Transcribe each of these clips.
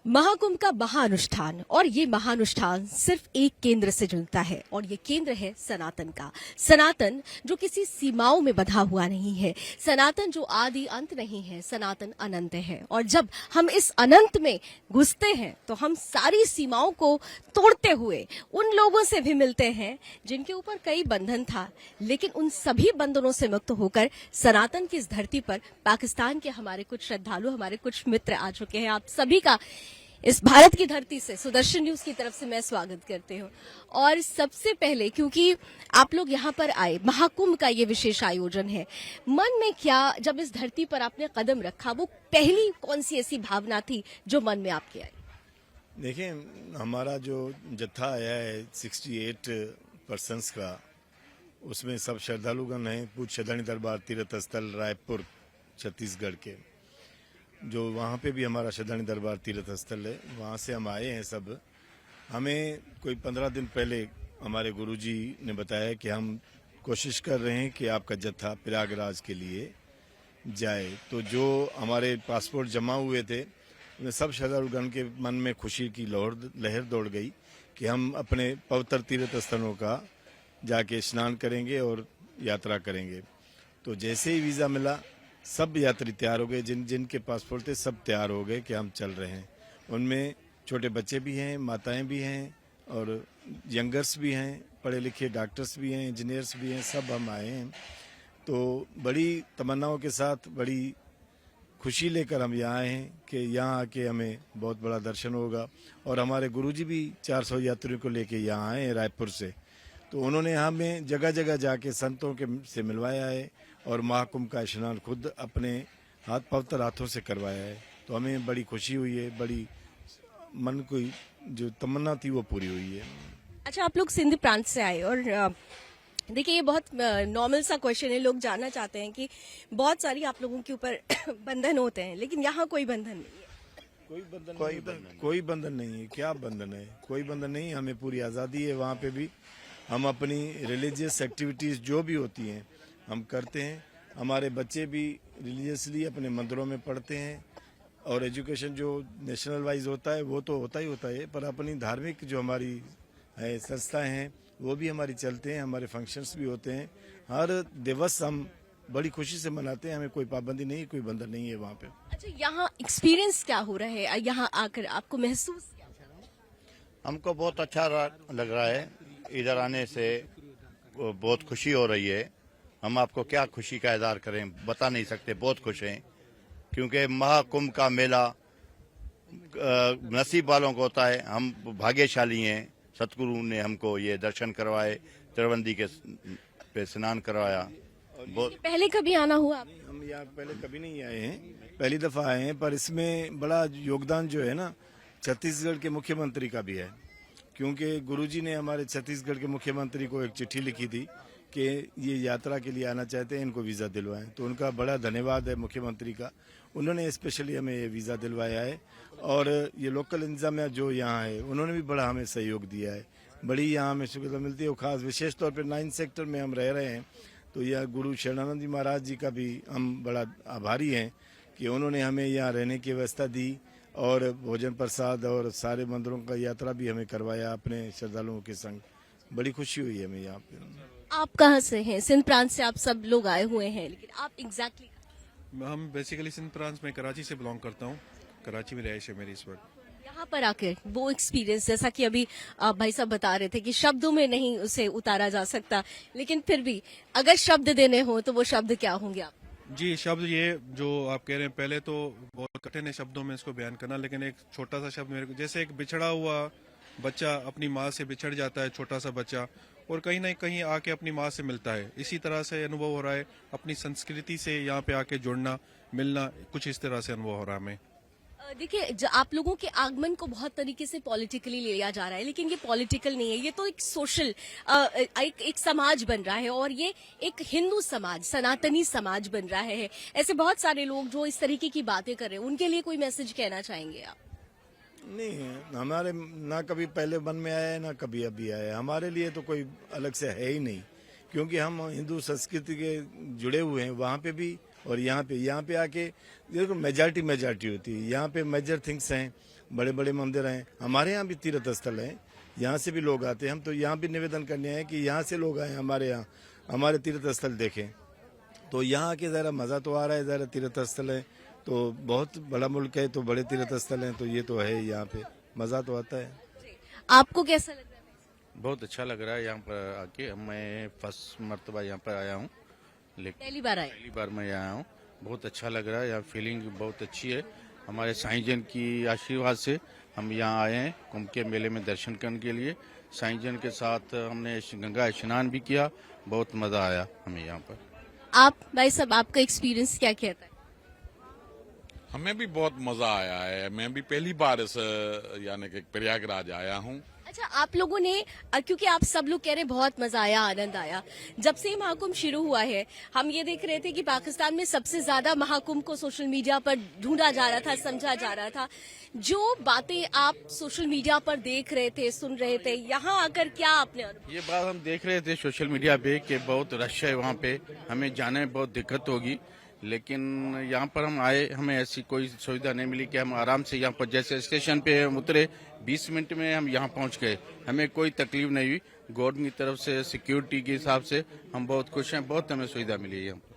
महाकुंभ का महाअनुष्ठान और ये महाअनुष्ठान सिर्फ एक केंद्र से जुड़ता है और ये केंद्र है सनातन का। सनातन जो किसी सीमाओं में बंधा हुआ नहीं है, सनातन जो आदि अंत नहीं है, सनातन अनंत है। और जब हम इस अनंत में घुसते हैं तो हम सारी सीमाओं को तोड़ते हुए उन लोगों से भी मिलते हैं जिनके ऊपर कई बंधन था, लेकिन उन सभी बंधनों से मुक्त होकर सनातन की इस धरती पर पाकिस्तान के हमारे कुछ श्रद्धालु, हमारे कुछ मित्र आ चुके हैं। आप सभी का इस भारत की धरती से सुदर्शन न्यूज की तरफ से मैं स्वागत करती हूँ। और सबसे पहले, क्योंकि आप लोग यहाँ पर आए, महाकुंभ का ये विशेष आयोजन है, मन में क्या, जब इस धरती पर आपने कदम रखा, वो पहली कौन सी ऐसी भावना थी जो मन में आपके आई? देखिए, हमारा जो जत्था आया है 68 पर्सन्स का, उसमें सब श्रद्धालुगण हैं। पूज्य श्रद्धानी दरबार तीर्थ स्थल रायपुर छत्तीसगढ़ के, जो वहाँ पे भी हमारा श्रद्धानी दरबार तीर्थ स्थल है, वहाँ से हम आए हैं सब। हमें कोई 15 दिन पहले हमारे गुरुजी ने बताया कि हम कोशिश कर रहे हैं कि आपका जत्था प्रयागराज के लिए जाए। तो जो हमारे पासपोर्ट जमा हुए थे, उन्हें सब श्रद्धालुगण के मन में खुशी की लहर दौड़ गई कि हम अपने पवित्र तीर्थ स्थलों का जाके स्नान करेंगे और यात्रा करेंगे। तो जैसे ही वीज़ा मिला, सब यात्री तैयार हो गए। जिनके पासपोर्ट थे सब तैयार हो गए कि हम चल रहे हैं। उनमें छोटे बच्चे भी हैं, माताएं भी हैं और यंगर्स भी हैं, पढ़े लिखे डॉक्टर्स भी हैं, इंजीनियर्स भी हैं, सब हम आए हैं। तो बड़ी तमन्नाओं के साथ, बड़ी खुशी लेकर हम यहाँ आए हैं कि यहाँ आके हमें बहुत बड़ा दर्शन होगा। और हमारे गुरुजी भी 400 यात्रियों को लेके यहाँ आए हैं रायपुर से। तो उन्होंने हमें जगह जगह जाके संतों के से मिलवाया है और महाकुंभ का स्नान खुद अपने पवित्र हाथों से करवाया है। तो हमें बड़ी खुशी हुई है, बड़ी मन की जो तमन्ना थी वो पूरी हुई है। अच्छा, आप लोग सिंध प्रांत से आए और देखिए, ये बहुत नॉर्मल सा क्वेश्चन है। लोग जानना चाहते हैं कि बहुत सारी आप लोगों के ऊपर बंधन होते हैं, लेकिन यहाँ कोई बंधन नहीं है। कोई बंधन नहीं है। क्या बंधन है? कोई बंधन नहीं। हमें पूरी आज़ादी है। वहाँ पे भी हम अपनी रिलीजियस एक्टिविटीज़ जो भी होती हैं हम करते हैं। हमारे बच्चे भी रिलीजियसली अपने मंदिरों में पढ़ते हैं और एजुकेशन जो नेशनल वाइज होता है वो तो होता है, पर अपनी धार्मिक जो हमारी है संस्थाएं हैं वो भी हमारी चलते हैं। हमारे फंक्शंस भी होते हैं। हर दिवस हम बड़ी खुशी से मनाते हैं। हमें कोई पाबंदी नहीं, कोई बंधन नहीं है वहाँ पे। अच्छा, यहाँ एक्सपीरियंस क्या हो रहा है? यहाँ आकर आपको महसूस क्या हो रहा है? हमको बहुत अच्छा लग रहा है। इधर आने से बहुत खुशी हो रही है। हम आपको क्या खुशी का इज़हार करें, बता नहीं सकते। बहुत खुश हैं क्योंकि महाकुंभ का मेला नसीब वालों को होता है। हम भाग्यशाली हैं, सतगुरु ने हमको ये दर्शन करवाए, तिरवंदी के पे स्नान करवाया। बहुत पहले कभी आना हुआ? हम यहाँ पहले कभी नहीं आए हैं, पहली दफा आए हैं। पर इसमें बड़ा योगदान जो है ना, छत्तीसगढ़ के मुख्यमंत्री का भी है, क्योंकि गुरुजी ने हमारे छत्तीसगढ़ के मुख्यमंत्री को एक चिट्ठी लिखी थी कि ये यात्रा के लिए आना चाहते हैं, इनको वीज़ा दिलवाएं। तो उनका बड़ा धन्यवाद है मुख्यमंत्री का। उन्होंने स्पेशली हमें ये वीज़ा दिलवाया है। और ये लोकल इंतजामिया जो यहाँ है, उन्होंने भी बड़ा हमें सहयोग दिया है। बड़ी यहाँ हमें सुविधा मिलती है। और खास विशेष तौर पर 9 सेक्टर में हम रह रहे हैं, तो यह गुरु शरणानंद जी महाराज जी का भी हम बड़ा आभारी हैं कि उन्होंने हमें यहाँ रहने की व्यवस्था दी और भोजन प्रसाद और सारे मंदिरों का यात्रा भी हमें करवाया अपने श्रद्धालुओं के संग। बड़ी खुशी हुई है हमें यहाँ पे। आप कहाँ से हैं? सिंध प्रांत से आप सब लोग आए हुए हैं, लेकिन आप एग्जैक्टली हम बेसिकली सिंध प्रांत में कराची से बिलोंग करता हूँ। कराची में रहायश है मेरी इस वक्त। यहाँ पर आकर वो एक्सपीरियंस, जैसा कि अभी आप भाई साहब बता रहे थे कि शब्दों में नहीं उसे उतारा जा सकता, लेकिन फिर भी अगर शब्द देने हो तो वो शब्द क्या होंगे आप? जी, शब्द ये जो आप कह रहे हैं, पहले तो बहुत कठिन है शब्दों में इसको बयान करना, लेकिन एक छोटा सा शब्द मेरे को, जैसे एक बिछड़ा हुआ बच्चा अपनी माँ से बिछड़ जाता है, छोटा सा बच्चा, और कहीं ना कहीं आके अपनी माँ से मिलता है। इसी तरह से अनुभव हो रहा है अपनी संस्कृति से यहाँ पे आके जुड़ना, मिलना, कुछ इस तरह से अनुभव हो रहा है हमें। देखिए, आप लोगों के आगमन को बहुत तरीके से पॉलिटिकली लिया जा रहा है, लेकिन ये पॉलिटिकल नहीं है। ये तो एक सोशल एक समाज बन रहा है और ये एक हिंदू समाज, सनातनी समाज बन रहा है। ऐसे बहुत सारे लोग जो इस तरीके की बातें कर रहे हैं, उनके लिए कोई मैसेज कहना चाहेंगे आप? नहीं, हमारे ना कभी पहले मन में आया है ना कभी अभी आया है। हमारे लिए तो कोई अलग से है ही नहीं, क्योंकि हम हिंदू संस्कृति के जुड़े हुए हैं। वहाँ पे भी और यहाँ पे आके देखो मेजॉरिटी होती है। यहाँ पे मेजर थिंग्स हैं, बड़े बड़े मंदिर हैं, हमारे यहाँ भी तीर्थ स्थल हैं, यहाँ से भी लोग आते हैं। हम तो यहाँ भी निवेदन करने हैं कि यहाँ से लोग आए हमारे यहाँ, हमारे तीर्थ स्थल देखें। तो यहाँ के ज़रा मज़ा तो आ रहा है, ज़रा तीर्थ स्थल है तो बहुत बड़ा मुल्क है, तो बड़े तीर्थ स्थल हैं, तो ये तो है, यहाँ पे मज़ा तो आता है। आपको कैसा लग रहा है? बहुत अच्छा लग रहा है यहाँ पर आके। मैं फर्स्ट मर्तबा यहाँ पर आया हूँ, लेकिन पहली बार आए? पहली बार मैं आया हूँ। बहुत अच्छा लग रहा है, यहाँ फीलिंग बहुत अच्छी है। हमारे साईं जन की आशीर्वाद से हम यहाँ आए हैं कुंभ के मेले में दर्शन करने के लिए। साईं जन के साथ हमने गंगा स्नान भी किया, बहुत मजा आया हमें यहाँ पर। आप भाई साहब, आपका एक्सपीरियंस क्या कहता है? हमें भी बहुत मजा आया है। मैं भी पहली बार इस यानी कि प्रयागराज आया हूँ। अच्छा, आप लोगों ने क्योंकि आप सब लोग कह रहे हैं बहुत मजा आया, आनंद आया। जब से महाकुंभ शुरू हुआ है, हम ये देख रहे थे कि पाकिस्तान में सबसे ज्यादा महाकुंभ को सोशल मीडिया पर ढूंढा जा रहा था, समझा जा रहा था। जो बातें आप सोशल मीडिया पर देख रहे थे, सुन रहे थे, यहाँ आकर क्या आपने अनुभव? ये बात हम देख रहे थे सोशल मीडिया पे कि बहुत रश है वहाँ पे, हमें जाने में बहुत दिक्कत होगी, लेकिन यहाँ पर हम आए, हमें ऐसी कोई सुविधा नहीं मिली कि हम आराम से यहाँ पर, जैसे स्टेशन पे हम उतरे 20 मिनट में हम यहाँ पहुँच गए, हमें कोई तकलीफ नहीं हुई। गवर्नमेंट की तरफ से सिक्योरिटी के हिसाब से हम बहुत खुश हैं, बहुत हमें सुविधा मिली है यहाँ पर।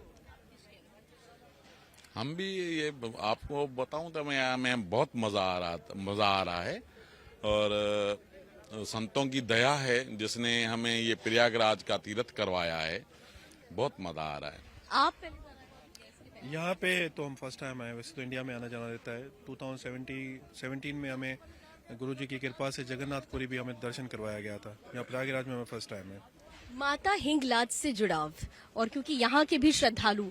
हम भी ये आपको बताऊं तो मैं बहुत मजा आ रहा है। और संतों की दया है जिसने हमें ये प्रयागराज का तीर्थ करवाया है, बहुत मजा आ रहा है। आप पहली बार आए? यहाँ पे तो हम फर्स्ट टाइम आए। वैसे तो इंडिया में आना जाना रहता है। 2017 में हमें गुरुजी की कृपा से जगन्नाथपुरी भी हमें दर्शन करवाया गया था। यहाँ प्रयागराज में हमें फर्स्ट टाइम है। माता हिंगलाज से जुड़ाव, और क्योंकि यहाँ के भी श्रद्धालु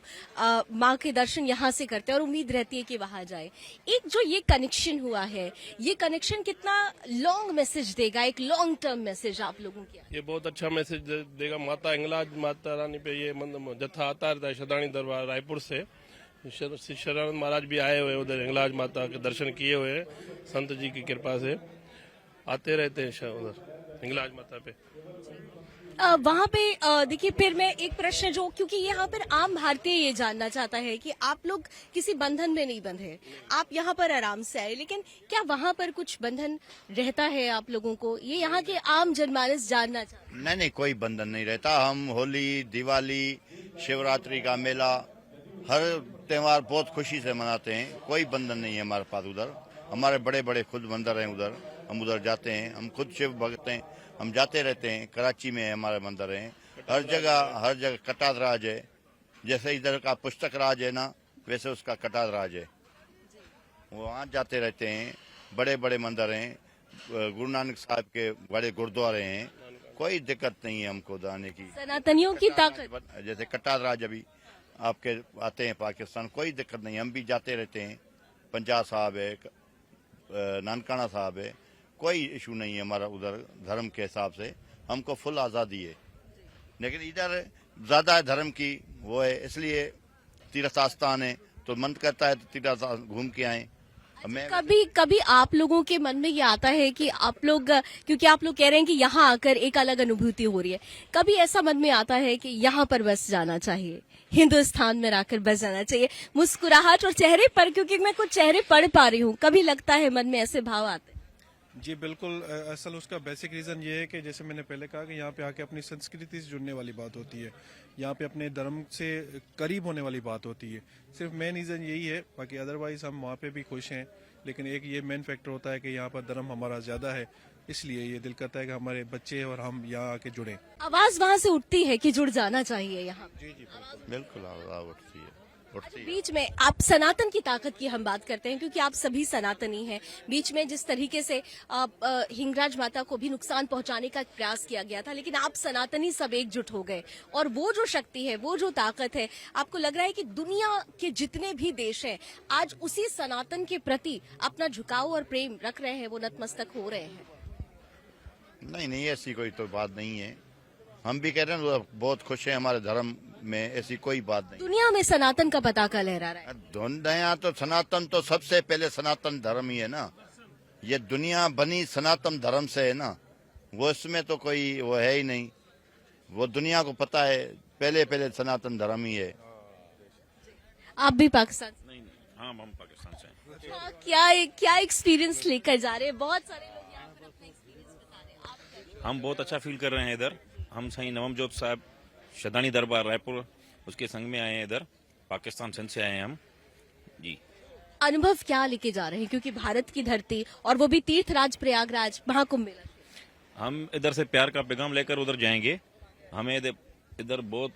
माँ के दर्शन यहाँ से करते हैं और उम्मीद रहती है कि वहां जाए। एक जो ये कनेक्शन हुआ है, ये कनेक्शन कितना लॉन्ग मैसेज देगा, एक लॉन्ग टर्म मैसेज आप लोगों के? ये बहुत अच्छा मैसेज देगा। माता हिंगलाज माता रानी पे ये जत्था आता रहता है शदानी दरबार रायपुर से। श्री शरणानंद महाराज भी आए हुए उधर, हिंगलाज माता के दर्शन किए हुए हैं, संत जी की कृपा से आते रहते हैं उधर हिंगलाज माता पे। वहाँ पे देखिए, फिर मैं एक प्रश्न जो, क्योंकि यहाँ पर आम भारतीय ये जानना चाहता है कि आप लोग किसी बंधन में नहीं बंधे, आप यहाँ पर आराम से आए, लेकिन क्या वहाँ पर कुछ बंधन रहता है आप लोगों को? ये यहाँ के आम जनमानस जानना चाहते हैं। नहीं, कोई बंधन नहीं रहता। हम होली, दिवाली, शिवरात्रि का मेला, हर त्योहार बहुत खुशी से मनाते हैं। कोई बंधन नहीं है हमारे पास। उधर हमारे बड़े बड़े खुद मंदिर हैं, उधर हम उधर जाते हैं। हम खुद शिव भक्त हैं, हम जाते रहते हैं। कराची में हमारे मंदिर हैं, हर जगह कटाद राज है। जैसे इधर का पुस्तक राज है ना, वैसे उसका कटाद राज है। वहाँ जाते रहते हैं। बड़े बड़े मंदिर हैं, गुरु नानक साहब के बड़े गुरुद्वारे हैं। कोई दिक्कत नहीं है हमको जाने की। सनातनियों की ताकत, जैसे कटाद राज अभी आपके आते हैं पाकिस्तान, कोई दिक्कत नहीं, हम भी जाते रहते हैं। पंजाब साहब है, नानकाना साहब है, कोई इशू नहीं है हमारा उधर धर्म के हिसाब से। हमको फुल आज़ादी है, लेकिन इधर ज़्यादा धर्म की वो है, इसलिए तीर्थ स्थान है तो मन करता है तो तीर्थ घूम के आए। मैं कभी आप लोगों के मन में ये आता है कि आप लोग, क्योंकि आप लोग कह रहे हैं कि यहाँ आकर एक अलग अनुभूति हो रही है, कभी ऐसा मन में आता है कि यहाँ पर बस जाना चाहिए, हिंदुस्तान में रहकर बस जाना चाहिए? मुस्कुराहट और चेहरे पर, क्योंकि मैं कुछ चेहरे पढ़ पा रही हूँ, कभी लगता है मन में ऐसे भाव आते हैं? जी बिल्कुल। असल उसका बेसिक रीज़न ये है कि जैसे मैंने पहले कहा कि यहाँ पे आके अपनी संस्कृति से जुड़ने वाली बात होती है, यहाँ पे अपने धर्म से करीब होने वाली बात होती है। सिर्फ मेन रीज़न यही है, बाकी अदरवाइज हम वहाँ पे भी खुश हैं। लेकिन एक ये मेन फैक्टर होता है कि यहाँ पर धर्म हमारा ज़्यादा है, इसलिए ये दिल करता है कि हमारे बच्चे और हम यहाँ आके जुड़ें। आवाज वहाँ से उठती है कि जुड़ जाना चाहिए यहाँ? जी बिल्कुल आवाज़ उठती है। बीच में आप सनातन की ताकत की हम बात करते हैं, क्योंकि आप सभी सनातनी हैं। बीच में जिस तरीके से हिंगराज माता को भी नुकसान पहुंचाने का प्रयास किया गया था, लेकिन आप सनातनी सब एकजुट हो गए, और वो जो शक्ति है, वो जो ताकत है, आपको लग रहा है कि दुनिया के जितने भी देश हैं आज उसी सनातन के प्रति अपना झुकाव और प्रेम रख रहे हैं, वो नतमस्तक हो रहे हैं? नहीं, ऐसी कोई तो बात नहीं है। हम भी कह रहे हैं बहुत खुश हैं हमारे धर्म में, ऐसी कोई बात नहीं। दुनिया में सनातन का पताका लहरा रहा है। दुनिया तो सनातन तो सबसे पहले सनातन धर्म ही है ना। ये दुनिया बनी सनातन धर्म से है ना, वो इसमें तो कोई वो है ही नहीं। वो दुनिया को पता है पहले सनातन धर्म ही है। आप भी पाकिस्तान से? नहीं हाँ हम पाकिस्तान से हैं। अच्छा, क्या एक्सपीरियंस लेकर जा रहे हैं? बहुत सारे लोग यहाँ पर अपना एक्सपीरियंस बता रहे हैं, आप क्या? हम बहुत अच्छा फील कर रहे हैं इधर। हम सही नवमजोत साहब शदानी दरबार रायपुर उसके संग में आए हैं इधर, पाकिस्तान सिंध से आए हैं हम जी। अनुभव क्या लेके जा रहे हैं, क्योंकि भारत की धरती और वो भी तीर्थराज प्रयागराज महाकुंभ मेला? हम इधर से प्यार का पैगाम लेकर उधर जाएंगे। हमें इधर बहुत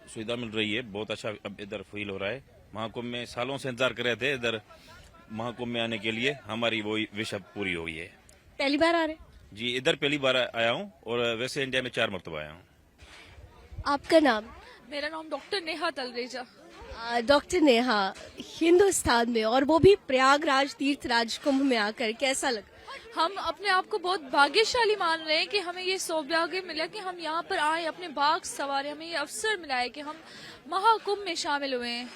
सुविधा मिल रही है, बहुत अच्छा अब इधर फील हो रहा है। महाकुंभ में सालों से इंतजार कर रहे थे इधर महाकुंभ में आने के लिए, हमारी वो विश अब पूरी हो गई है। पहली बार आ रहे हैं? जी इधर पहली बार आया हूँ और वैसे इंडिया में 4 मरतबा आया हूँ। आपका नाम? मेरा नाम डॉक्टर नेहा तलरेजा। डॉक्टर नेहा, हिंदुस्तान में और वो भी प्रयागराज तीर्थराज कुंभ में आकर कैसा लगा? हम अपने आप को बहुत भाग्यशाली मान रहे हैं कि हमें ये सौभाग्य मिला कि हम यहाँ पर आए, अपने बाग सवारे, हमें ये अवसर मिला है कि हम महाकुंभ में शामिल हुए हैं।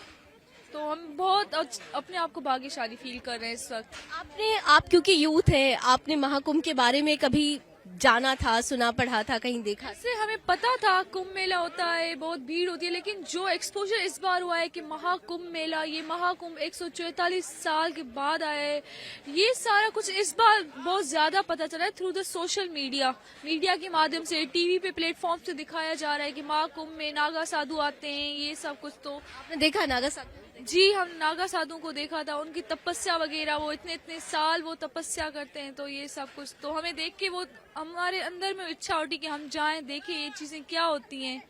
तो हम बहुत अपने आप को भाग्यशाली फील कर रहे हैं इस वक्त। आप क्योंकि यूथ हैं, आपने महाकुंभ के बारे में कभी जाना था, सुना पढ़ा था, कहीं देखा? ऐसे हमें पता था कुंभ मेला होता है, बहुत भीड़ होती है, लेकिन जो एक्सपोजर इस बार हुआ है कि महाकुंभ मेला, ये महाकुंभ 144 साल के बाद आया है, ये सारा कुछ इस बार बहुत ज्यादा पता चला है थ्रू द सोशल मीडिया के माध्यम से। टीवी पे प्लेटफॉर्म से दिखाया जा रहा है कि महाकुंभ में नागा साधु आते हैं, ये सब कुछ। तो आपने देखा नागा साधु? जी हम नागा साधुओं को देखा था, उनकी तपस्या वगैरह, वो इतने साल वो तपस्या करते हैं, तो ये सब कुछ तो हमें देख के वो हमारे अंदर में इच्छा उठी कि हम जाएं, देखें ये चीजें क्या होती हैं।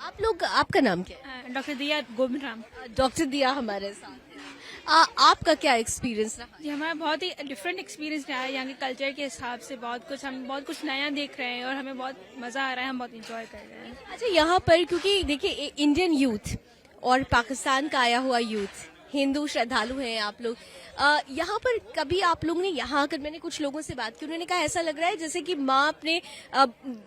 आप लोग, आपका नाम क्या है? डॉक्टर दिया गोविंद राम डॉक्टर दिया हमारे साथ हैं। आपका क्या एक्सपीरियंस रहा? जी हमारा बहुत ही डिफरेंट एक्सपीरियंस रहा है यहाँ के कल्चर के हिसाब से। हम बहुत कुछ नया देख रहे हैं और हमें बहुत मजा आ रहा है, हम बहुत इंजॉय कर रहे हैं। अच्छा, यहाँ पर क्योंकि देखिए इंडियन यूथ और पाकिस्तान का आया हुआ यूथ, हिंदू श्रद्धालु हैं आप लोग, यहाँ पर कभी आप लोगों ने यहाँ आकर, मैंने कुछ लोगों से बात की, उन्होंने कहा ऐसा लग रहा है जैसे कि माँ अपने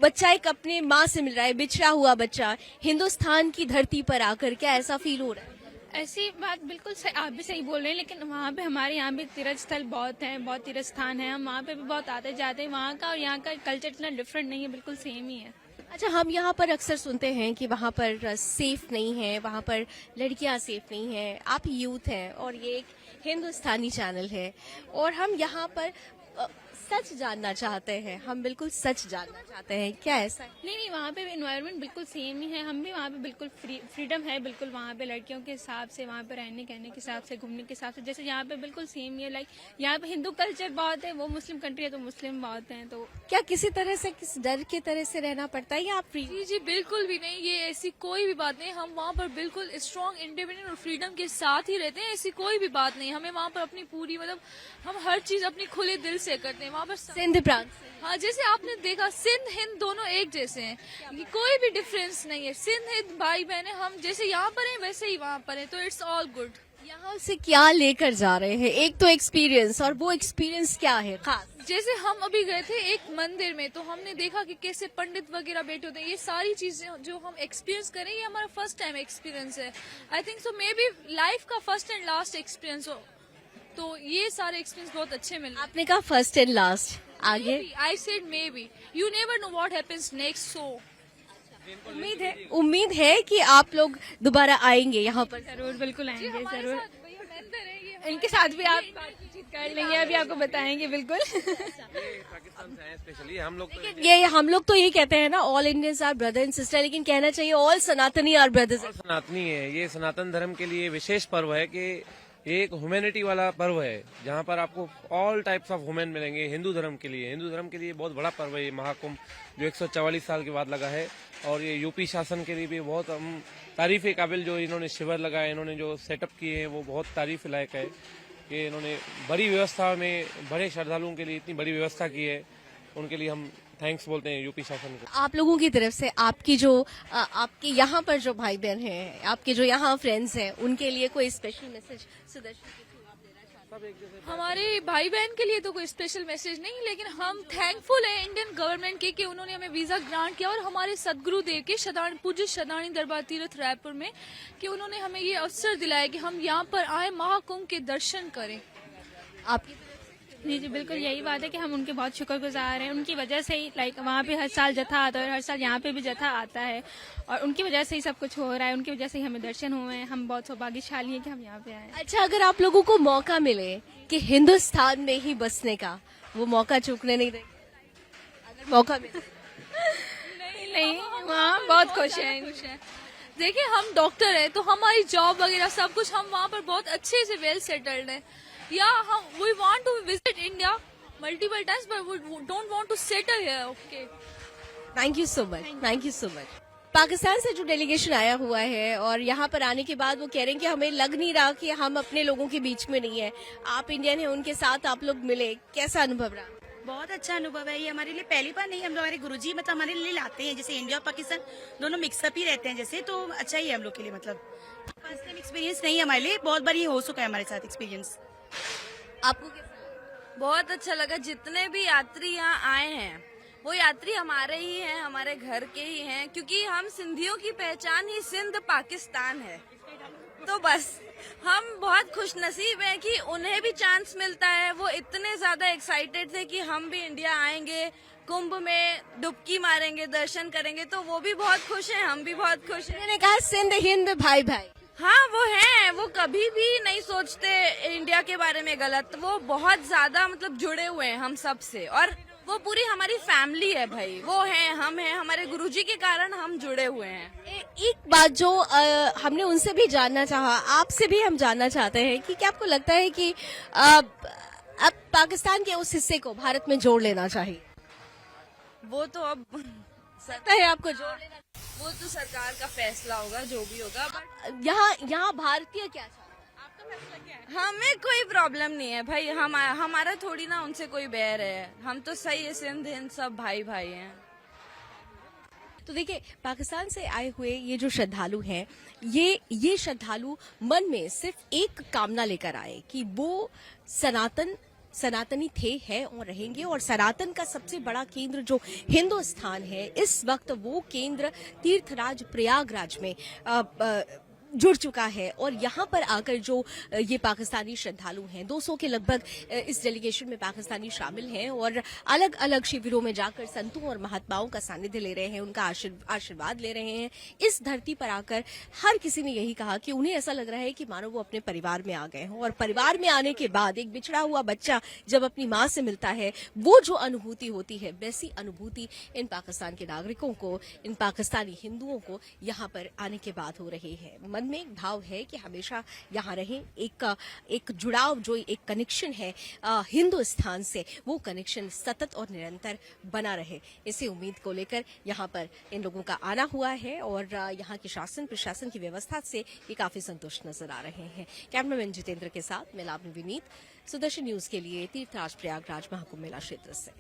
बच्चा एक अपने माँ से मिल रहा है, बिछड़ा हुआ बच्चा हिंदुस्तान की धरती पर आकर, क्या ऐसा फील हो रहा है? ऐसी बात बिल्कुल सही, आप भी सही बोल रहे हैं, लेकिन वहाँ पे हमारे यहाँ भी तीर्थ स्थल बहुत हैं, बहुत तीर्थ स्थान है, हम वहाँ पे भी बहुत आते जाते हैं। वहाँ का और यहाँ का कल्चर इतना डिफरेंट नहीं है, बिल्कुल सेम ही है। अच्छा, हम यहाँ पर अक्सर सुनते हैं कि वहाँ पर सेफ नहीं है, वहाँ पर लड़कियाँ सेफ नहीं हैं। आप यूथ हैं और ये एक हिंदुस्तानी चैनल है और हम यहाँ पर सच जानना चाहते हैं, हम बिल्कुल सच जानना चाहते हैं, क्या ऐसा है? नहीं, वहाँ पे एनवायरनमेंट बिल्कुल सेम ही है। हम भी वहाँ पे बिल्कुल फ्रीडम है, बिल्कुल वहाँ पे लड़कियों के हिसाब से, वहाँ पे रहने कहने के हिसाब से, घूमने के हिसाब से, जैसे यहाँ पे बिल्कुल सेम ही है। लाइक यहाँ पे हिंदू कल्चर बहुत है, वो मुस्लिम कंट्री है तो मुस्लिम बहुत हैं। तो क्या किसी तरह से, किस डर के तरह से रहना पड़ता है या आप फ्री? जी बिल्कुल भी नहीं, ये ऐसी कोई भी बात नहीं। हम वहाँ पर बिल्कुल स्ट्रॉन्ग, इंडिपेंडेंट और फ्रीडम के साथ ही रहते हैं, ऐसी कोई भी बात नहीं। हमें वहाँ पर अपनी पूरी, मतलब हम हर चीज अपनी खुले दिल से करते हैं वहाँ पर। सिंध प्रांत से? हाँ, जैसे आपने देखा सिंध हिंद दोनों एक जैसे हैं, ये कोई भी डिफरेंस नहीं है। सिंध हिंद भाई बहन है, हम जैसे यहाँ पर हैं वैसे ही वहाँ पर हैं, तो इट्स ऑल गुड। यहाँ से क्या लेकर जा रहे हैं? एक तो एक्सपीरियंस, और वो एक्सपीरियंस क्या है खास? जैसे हम अभी गए थे एक मंदिर में, तो हमने देखा कि कैसे पंडित वगैरह बैठे होते हैं। ये सारी चीजें जो हम एक्सपीरियंस करें, ये हमारा फर्स्ट टाइम एक्सपीरियंस है। I think so may be life का फर्स्ट एंड लास्ट एक्सपीरियंस हो, तो ये सारे एक्सपीरियंस बहुत अच्छे मिले। आपने कहा फर्स्ट एंड लास्ट, आगे? I said maybe, you never know what happens next. So उम्मीद है कि आप लोग दोबारा आएंगे यहाँ पर। जरूर, बिल्कुल आएंगे, जरूर। मेंटर है ये, इनके साथ भी आप बातचीत कर लेंगे, अभी आपको बताएंगे बिल्कुल। स्पेशली हम लोग ये हम लोग तो ये कहते हैं ना, all Indians are brother and sister, लेकिन कहना चाहिए ऑल सनातनी आर ब्रदर्स। सनातनी है, ये सनातन धर्म के लिए विशेष पर्व है कि ये एक ह्यूमैनिटी वाला पर्व है, जहाँ पर आपको ऑल टाइप्स ऑफ वुमेन मिलेंगे। हिंदू धर्म के लिए बहुत बड़ा पर्व है ये महाकुंभ, जो 144 साल के बाद लगा है। और ये यूपी शासन के लिए भी बहुत हम तारीफ काबिल, जो इन्होंने शिविर लगाए, इन्होंने जो सेटअप किए हैं, वो बहुत तारीफ लायक है कि इन्होंने बड़ी व्यवस्था में बड़े श्रद्धालुओं के लिए इतनी बड़ी व्यवस्था की है। उनके लिए हम थैंक्स बोलते हैं यूपी शासन को। आप लोगों की तरफ से आपकी जो आपके यहाँ पर जो भाई बहन हैं, आपके जो यहाँ फ्रेंड्स हैं, उनके लिए कोई स्पेशल मैसेज सुदर्शन के थ्रू आप देना चाहते हैं? हमारे भाई बहन के लिए तो कोई स्पेशल मैसेज नहीं, लेकिन हम थैंकफुल हैं इंडियन गवर्नमेंट के कि उन्होंने हमें वीजा ग्रांट किया, और हमारे सदगुरुदेव के पूज्य शदानी दरबार तीर्थ रायपुर में कि उन्होंने हमें ये अवसर दिलाया कि हम यहाँ पर आए, महाकुंभ के दर्शन करें। आपकी तरफ से जी जी बिल्कुल यही बात है कि हम उनके बहुत शुक्रगुजार हैं। उनकी वजह से ही लाइक वहाँ पे हर साल जत्था आता है और हर साल यहाँ पे भी जत्था आता है और उनकी वजह से ही सब कुछ हो रहा है। उनकी वजह से ही हमें दर्शन हुए हैं। हम बहुत सौभाग्यशाली हैं कि हम यहाँ पे आए हैं। अच्छा, अगर आप लोगों को मौका मिले कि हिंदुस्तान में ही बसने का, वो मौका चूकने नहीं देंगे? अगर मौका मिले नहीं वहाँ बहुत खुश हैं। देखिए हम डॉक्टर हैं तो हमारी जॉब वगैरह सब कुछ हम वहाँ पर बहुत अच्छे से वेल सेटल्ड है। या हम we want to visit India multiple times but we don't want to settle here. Okay, thank you so much, thank you so much. Pakistan से जो डेलीगेशन आया हुआ है और यहाँ पर आने के बाद वो कह रहे हैं कि हमें लग नहीं रहा कि हम अपने लोगों के बीच में नहीं है। आप इंडियन हैं, उनके साथ आप लोग मिले, कैसा अनुभव रहा? बहुत अच्छा अनुभव है। ये हमारे लिए पहली बार नहीं, हम लोग हमारे गुरुजी मतलब हमारे लिए लाते हैं, जैसे इंडिया और पाकिस्तान दोनों मिक्सअप ही रहते हैं जैसे, तो अच्छा ही है हम लोग के लिए। मतलब फर्स्ट टाइम एक्सपीरियंस नहीं है हमारे लिए, बहुत बार ये हो चुका है हमारे साथ एक्सपीरियंस। आपको कैसा? बहुत अच्छा लगा। जितने भी यात्री यहाँ आए हैं वो यात्री हमारे ही हैं, हमारे घर के ही हैं, क्योंकि हम सिंधियों की पहचान ही सिंध पाकिस्तान है। तो बस हम बहुत खुश नसीब हैं कि उन्हें भी चांस मिलता है। वो इतने ज्यादा एक्साइटेड थे कि हम भी इंडिया आएंगे, कुंभ में डुबकी मारेंगे, दर्शन करेंगे, तो वो भी बहुत खुश हैं, हम भी बहुत खुश हैं। उन्होंने कहा सिंध हिंद भाई भाई। हाँ वो हैं, वो कभी भी नहीं सोचते इंडिया के बारे में गलत। वो बहुत ज्यादा मतलब जुड़े हुए हैं हम सब से और वो पूरी हमारी फैमिली है भाई। वो हैं, हम हैं, हमारे गुरुजी के कारण हम जुड़े हुए हैं। एक बात जो हमने उनसे भी जानना चाहा, आपसे भी हम जानना चाहते हैं कि क्या आपको लगता है कि अब पाकिस्तान के उस हिस्से को भारत में जोड़ लेना चाहिए? वो तो अब लगता है आपको जोड़ लेना? वो तो सरकार का फैसला होगा जो भी होगा। बट यहाँ भारतीय क्या चाहते हैं? हमें कोई प्रॉब्लम नहीं है भाई। हमारा थोड़ी ना उनसे कोई बैर है। हम तो सही है, सिंध हिंद सब भाई भाई हैं। तो देखिए, पाकिस्तान से आए हुए ये जो श्रद्धालु हैं, ये श्रद्धालु मन में सिर्फ एक कामना लेकर आए कि वो सनातनी थे, हैं और रहेंगे। और सनातन का सबसे बड़ा केंद्र जो हिंदुस्तान है, इस वक्त वो केंद्र तीर्थराज प्रयागराज में जुड़ चुका है। और यहाँ पर आकर जो ये पाकिस्तानी श्रद्धालु हैं, 200 के लगभग इस डेलीगेशन में पाकिस्तानी शामिल हैं और अलग अलग शिविरों में जाकर संतों और महात्माओं का सानिध्य ले रहे हैं, उनका आशीर्वाद ले रहे हैं। इस धरती पर आकर हर किसी ने यही कहा कि उन्हें ऐसा लग रहा है कि मानो वो अपने परिवार में आ गए हों। और परिवार में आने के बाद एक बिछड़ा हुआ बच्चा जब अपनी माँ से मिलता है, वो जो अनुभूति होती है, वैसी अनुभूति इन पाकिस्तान के नागरिकों को, इन पाकिस्तानी हिंदुओं को यहाँ पर आने के बाद हो रही है। मन में एक भाव है कि हमेशा यहाँ रहें। एक जुड़ाव, जो एक कनेक्शन है हिंदुस्तान से, वो कनेक्शन सतत और निरंतर बना रहे, इसी उम्मीद को लेकर यहाँ पर इन लोगों का आना हुआ है। और यहाँ की शासन प्रशासन की व्यवस्था से ये काफी संतुष्ट नजर आ रहे हैं। कैमरामैन जितेंद्र के साथ मैं लावनी विनीत, सुदर्शन न्यूज के लिए तीर्थराज प्रयागराज महाकुंभ मेला क्षेत्र से।